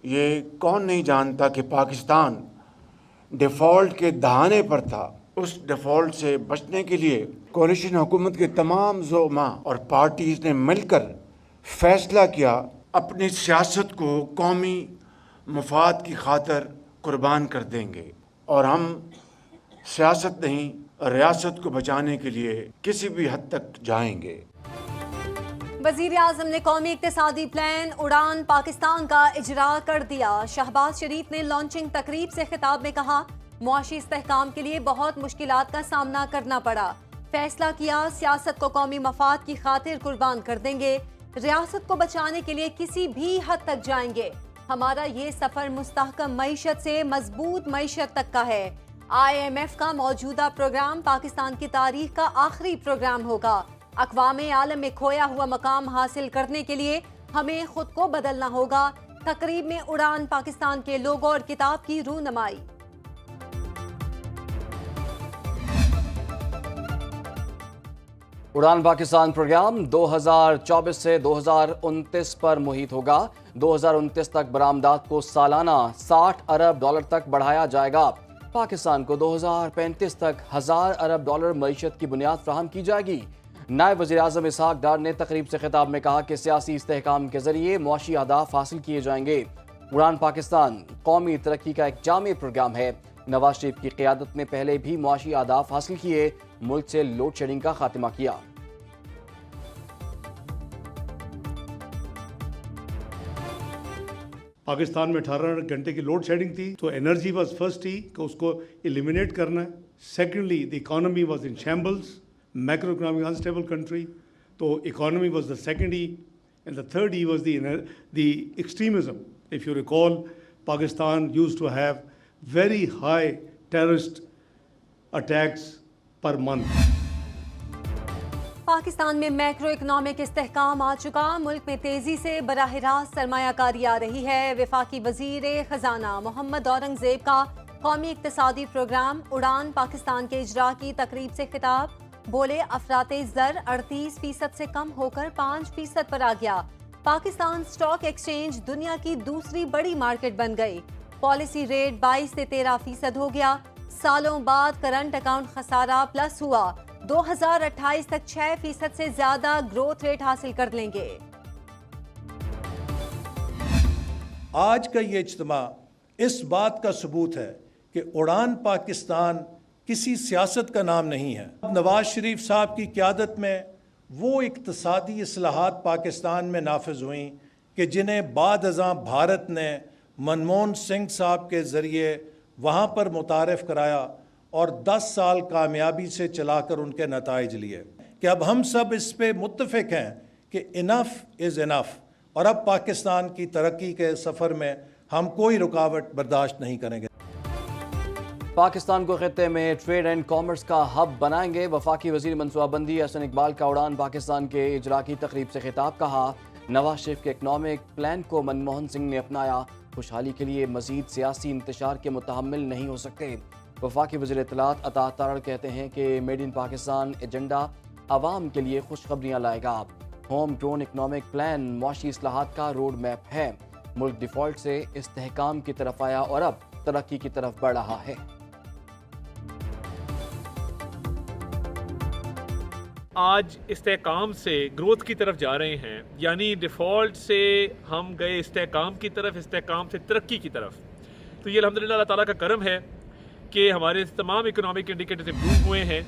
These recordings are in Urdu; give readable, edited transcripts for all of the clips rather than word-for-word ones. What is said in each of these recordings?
یہ کون نہیں جانتا کہ پاکستان ڈیفالٹ کے دہانے پر تھا۔ اس ڈیفالٹ سے بچنے کے لیے کولیشن حکومت کے تمام زعماء اور پارٹیز نے مل کر فیصلہ کیا اپنی سیاست کو قومی مفاد کی خاطر قربان کر دیں گے، اور ہم سیاست نہیں ریاست کو بچانے کے لیے کسی بھی حد تک جائیں گے۔ وزیر اعظم نے قومی اقتصادی پلان اڑان پاکستان کا اجرا کر دیا۔ شہباز شریف نے لانچنگ تقریب سے خطاب میں کہا، معاشی استحکام کے لیے بہت مشکلات کا سامنا کرنا پڑا، فیصلہ کیا سیاست کو قومی مفاد کی خاطر قربان کر دیں گے، ریاست کو بچانے کے لیے کسی بھی حد تک جائیں گے۔ ہمارا یہ سفر مستحکم معیشت سے مضبوط معیشت تک کا ہے۔ IMF کا موجودہ پروگرام پاکستان کی تاریخ کا آخری پروگرام ہوگا۔ اقوام عالم میں کھویا ہوا مقام حاصل کرنے کے لیے ہمیں خود کو بدلنا ہوگا۔ تقریب میں اڑان پاکستان کے لوگو اور کتاب کی رونمائی۔ اڑان پاکستان پروگرام 2024 سے 2029 پر محیط ہوگا۔ 2029 تک برآمدات کو سالانہ $60 ارب تک بڑھایا جائے گا۔ پاکستان کو 2035 تک $1000 ارب معیشت کی بنیاد فراہم کی جائے گی۔ نائب وزیر اعظم اسحاق ڈار نے تقریب سے خطاب میں کہا کہ سیاسی استحکام کے ذریعے معاشی اہداف حاصل کیے جائیں گے۔ اڑان پاکستان قومی ترقی کا ایک جامع پروگرام ہے۔ نواز شریف کی قیادت نے پہلے بھی معاشی اہداف حاصل کیے، ملک سے لوڈ شیڈنگ کا خاتمہ کیا۔ پاکستان میں 18 گھنٹے کی لوڈ شیڈنگ تھی، تو انرجی واز فرسٹ ہی کہ اس کو ایلیمینیٹ کرنا ہے۔ Secondly the economy was in shambles, macro economic unstable country, تو economy was the second E, and the third E was the extremism. If you recall, Pakistan used to have very high terrorist attacks per month. Pakistan میں میکرو اکنامک استحکام آ چکا، ملک میں تیزی سے براہ راست سرمایہ کاری آ رہی ہے۔ وفاقی وزیر خزانہ محمد اورنگزیب کا قومی اقتصادی پروگرام اڑان پاکستان کے اجرا کی تقریب سے خطاب، بولے افراط زر 38% سے کم ہو کر 5% پر آ گیا۔ پاکستان اسٹاک ایکسچینج دنیا کی دوسری بڑی مارکیٹ بن گئی۔ پالیسی ریٹ 22 سے 13% ہو گیا۔ سالوں بعد کرنٹ اکاؤنٹ خسارہ پلس ہوا۔ 2028 تک 6% سے زیادہ گروتھ ریٹ حاصل کر لیں گے۔ آج کا یہ اجتماع اس بات کا ثبوت ہے کہ اڑان پاکستان کسی سیاست کا نام نہیں ہے۔ نواز شریف صاحب کی قیادت میں وہ اقتصادی اصلاحات پاکستان میں نافذ ہوئیں کہ جنہیں بعد ازاں بھارت نے منموہن سنگھ صاحب کے ذریعے وہاں پر متعارف کرایا اور 10 سال کامیابی سے چلا کر ان کے نتائج لیے، کہ اب ہم سب اس پہ متفق ہیں کہ انف از انف، اور اب پاکستان کی ترقی کے سفر میں ہم کوئی رکاوٹ برداشت نہیں کریں گے۔ پاکستان کو خطے میں ٹریڈ اینڈ کامرس کا ہب بنائیں گے۔ وفاقی وزیر منصوبہ بندی احسن اقبال کا اڑان پاکستان کے اجرا کی تقریب سے خطاب، کہا نواز شریف کے اکنامک پلان کو منموہن سنگھ نے اپنایا، خوشحالی کے لیے مزید سیاسی انتشار کے متحمل نہیں ہو سکتے۔ وفاقی وزیر اطلاعات عطا تارڑ کہتے ہیں کہ میڈ ان پاکستان ایجنڈا عوام کے لیے خوشخبریاں لائے گا۔ ہوم گرون اکنامک پلان معاشی اصلاحات کا روڈ میپ ہے۔ ملک ڈیفالٹ سے استحکام کی طرف آیا اور اب ترقی کی طرف بڑھ رہا ہے۔ آج استحکام سے گروتھ کی طرف جا رہے ہیں، یعنی ڈیفالٹ سے ہم گئے استحکام کی طرف، استحکام سے ترقی کی طرف۔ تو یہ الحمدللہ اللہ تعالیٰ کا کرم ہے کہ ہمارے تمام اکنامک انڈیکیٹرز امپروو ہوئے ہیں۔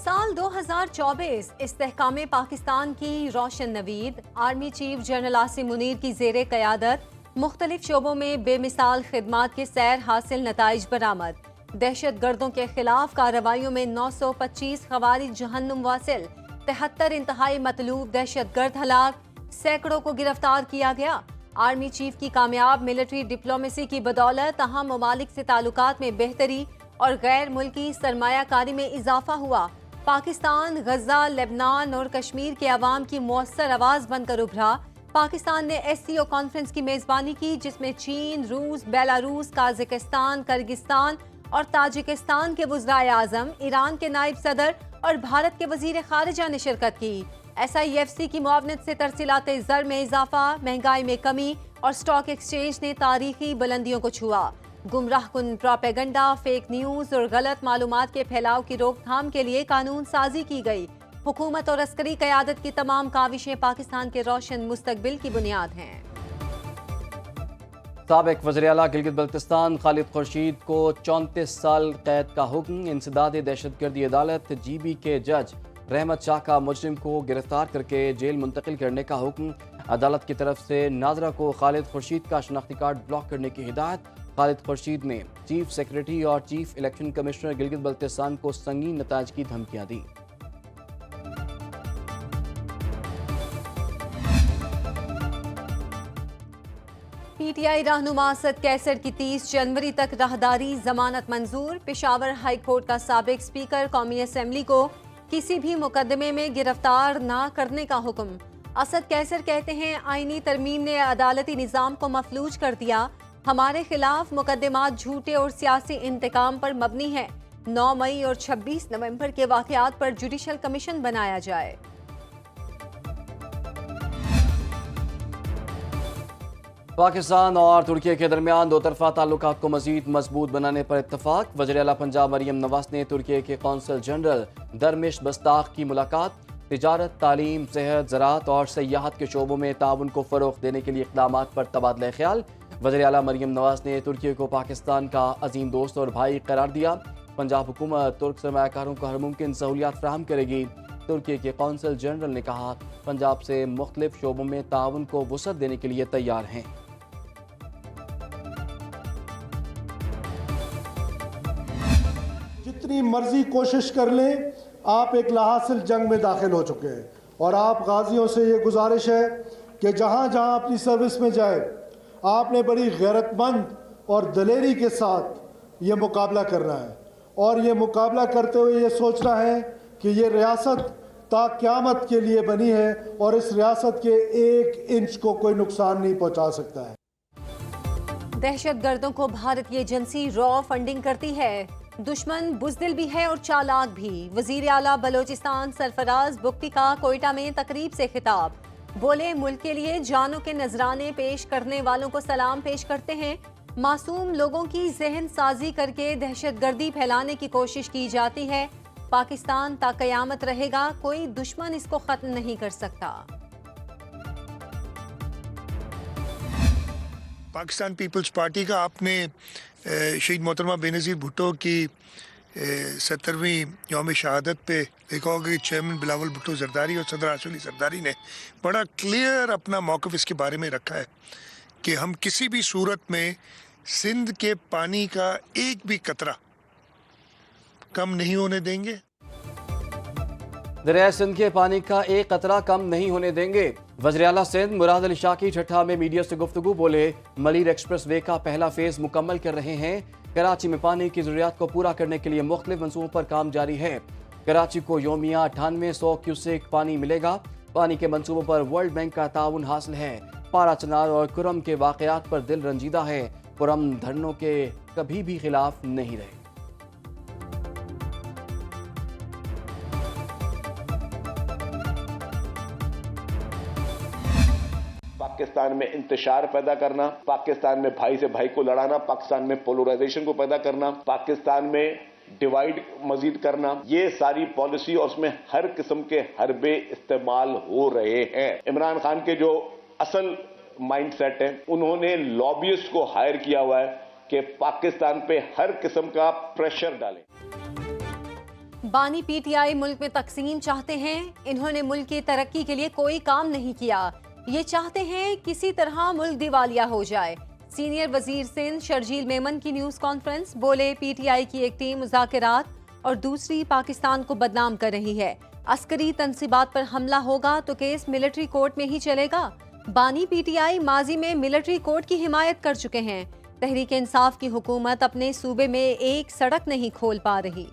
سال 2024 استحکام پاکستان کی روشن نوید۔ Army chief general Asim Munir کی زیر قیادت مختلف شعبوں میں بے مثال خدمات کے سیر حاصل نتائج برآمد۔ دہشت گردوں کے خلاف کارروائیوں میں 925 خوارج جہنم واصل، 73 انتہائی مطلوب دہشت گرد ہلاک، سینکڑوں کو گرفتار کیا گیا۔ آرمی چیف کی کامیاب ملٹری ڈپلومیسی کی بدولت اہم ممالک سے تعلقات میں بہتری اور غیر ملکی سرمایہ کاری میں اضافہ ہوا۔ پاکستان غزہ، لبنان اور کشمیر کے عوام کی مؤثر آواز بن کر ابھرا۔ پاکستان نے SCO کانفرنس کی میزبانی کی، جس میں چین، روس، بیلاروس، قازقستان، کرغستان اور تاجکستان کے وزرائے اعظم، ایران کے نائب صدر اور بھارت کے وزیر خارجہ نے شرکت کی۔ SIFC کی معاونت سے ترسیلات زر میں اضافہ، مہنگائی میں کمی اور اسٹاک ایکسچینج نے تاریخی بلندیوں کو چھوا۔ گمراہ کن پروپیگنڈا، فیک نیوز اور غلط معلومات کے پھیلاؤ کی روک تھام کے لیے قانون سازی کی گئی۔ حکومت اور عسکری قیادت کی تمام کاوشیں پاکستان کے روشن مستقبل کی بنیاد ہیں۔ سابق وزیراعلیٰ گلگت بلتستان خالد خورشید کو 34 سال قید کا حکم۔ انسداد دہشت گردی عدالت جی بی کے جج رحمت شاہ کا مجرم کو گرفتار کر کے جیل منتقل کرنے کا حکم۔ عدالت کی طرف سے ناظرہ کو خالد خورشید کا شناختی کارڈ بلاک کرنے کی ہدایت۔ خالد خورشید نے چیف سیکریٹری اور chief election commissioner Gilgit Baltistan کو سنگین نتائج کی دھمکیاں دیں۔ پی ٹی آئی رہنما اسد کیسر کی 30 جنوری تک راہداری ضمانت منظور۔ پشاور ہائی کورٹ کا سابق اسپیکر قومی اسمبلی کو کسی بھی مقدمے میں گرفتار نہ کرنے کا حکم۔ اسد کیسر کہتے ہیں آئینی ترمیم نے عدالتی نظام کو مفلوج کر دیا۔ ہمارے خلاف مقدمات جھوٹے اور سیاسی انتقام پر مبنی ہے۔ 9 مئی اور 26 نومبر کے واقعات پر جوڈیشل کمیشن بنایا جائے۔ پاکستان اور ترکی کے درمیان دو طرفہ تعلقات کو مزید مضبوط بنانے پر اتفاق۔ وزیراعلیٰ پنجاب مریم نواز نے ترکی کے قونصل جنرل درمش بستاخ کی ملاقات۔ تجارت، تعلیم، صحت، زراعت اور سیاحت کے شعبوں میں تعاون کو فروغ دینے کے لیے اقدامات پر تبادلہ خیال۔ وزیراعلیٰ مریم نواز نے ترکی کو پاکستان کا عظیم دوست اور بھائی قرار دیا۔ پنجاب حکومت ترک سرمایہ کاروں کو ہر ممکن سہولیات فراہم کرے گی۔ ترکی کے قونصل جنرل نے کہا پنجاب سے مختلف شعبوں میں تعاون کو وسعت دینے کے لیے تیار ہیں۔ جتنی مرضی کوشش کر لیں، آپ ایک لاحاصل جنگ میں داخل ہو چکے ہیں، اور آپ غازیوں سے یہ گزارش ہے کہ جہاں جہاں اپنی سروس میں جائے آپ نے بڑی غیرت مند اور دلیری کے ساتھ یہ مقابلہ کرنا ہے، اور یہ مقابلہ کرتے ہوئے یہ سوچنا ہے کہ یہ ریاست تا قیامت کے لیے بنی ہے اور اس ریاست کے 1 انچ کو کوئی نقصان نہیں پہنچا سکتا ہے۔ دہشت گردوں کو بھارت کی ایجنسی را فنڈنگ کرتی ہے۔ دشمن بزدل بھی ہے اور چالاک بھی۔ وزیر اعلیٰ بلوچستان سرفراز بگٹی کا کوئٹہ میں تقریب سے خطاب۔ بولے ملک کے لیے جانوں کے نذرانے پیش کرنے والوں کو سلام پیش کرتے ہیں۔ معصوم لوگوں کی ذہن سازی کر کے دہشت گردی پھیلانے کی کوشش کی جاتی ہے۔ پاکستان تا قیامت رہے گا، کوئی دشمن اس کو ختم نہیں کر سکتا۔ پاکستان پیپلز پارٹی کا آپ نے شہید محترمہ بینظیر بھٹو کی 70ویں یوم شہادت پہ دیکھا ہوگا کہ چیئرمین بلاول بھٹو زرداری اور صدر آصف علی زرداری نے بڑا کلیئر اپنا موقف اس کے بارے میں رکھا ہے کہ ہم کسی بھی صورت میں سندھ کے پانی کا ایک بھی قطرہ کم نہیں ہونے دیں گے۔ دریائے سندھ کے پانی کا ایک قطرہ کم نہیں ہونے دیں گے۔ وزیر اعلیٰ سندھ مراد علی شاہ کی ٹھٹھہ میں میڈیا سے گفتگو، بولے ملیر ایکسپریس وے کا پہلا فیز مکمل کر رہے ہیں۔ کراچی میں پانی کی ضروریات کو پورا کرنے کے لیے مختلف منصوبوں پر کام جاری ہے۔ کراچی کو یومیہ 9800 کیوسیک پانی ملے گا۔ پانی کے منصوبوں پر ورلڈ بینک کا تعاون حاصل ہے۔ پارا چنار اور کرم کے واقعات پر دل رنجیدہ ہے۔ پرم دھرنوں کے کبھی بھی خلاف نہیں رہے۔ پاکستان میں انتشار پیدا کرنا، پاکستان میں بھائی سے بھائی کو لڑانا، پاکستان میں پولرائزیشن کو پیدا کرنا، پاکستان میں ڈیوائیڈ مزید کرنا، یہ ساری پالیسی اور اس میں ہر قسم کے حربے استعمال ہو رہے ہیں۔ عمران خان کے جو اصل مائنڈ سیٹ ہے، انہوں نے لابیسٹ کو ہائر کیا ہوا ہے کہ پاکستان پہ ہر قسم کا پریشر ڈالیں۔ بانی پی ٹی آئی ملک میں تقسیم چاہتے ہیں۔ انہوں نے ملک کی ترقی کے لیے کوئی کام نہیں کیا، یہ چاہتے ہیں کسی طرح ملک دیوالیہ ہو جائے۔ سینئر وزیر سندھ شرجیل میمن کی نیوز کانفرنس، بولے پی ٹی آئی کی ایک ٹیم مذاکرات اور دوسری پاکستان کو بدنام کر رہی ہے۔ عسکری تنصیبات پر حملہ ہوگا تو کیس ملٹری کورٹ میں ہی چلے گا۔ بانی پی ٹی آئی ماضی میں ملٹری کورٹ کی حمایت کر چکے ہیں۔ تحریک انصاف کی حکومت اپنے صوبے میں ایک سڑک نہیں کھول پا رہی۔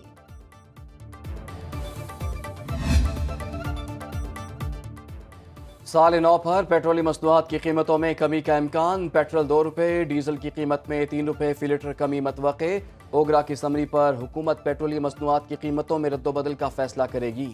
سال نو پر پیٹرولی مصنوعات کی قیمتوں میں کمی کا امکان۔ پیٹرول 2 روپے، ڈیزل کی قیمت میں 3 روپے فی لیٹر کمی متوقع۔ اوگرا کی سمری پر حکومت پیٹرولی مصنوعات کی قیمتوں میں رد و بدل کا فیصلہ کرے گی۔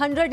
100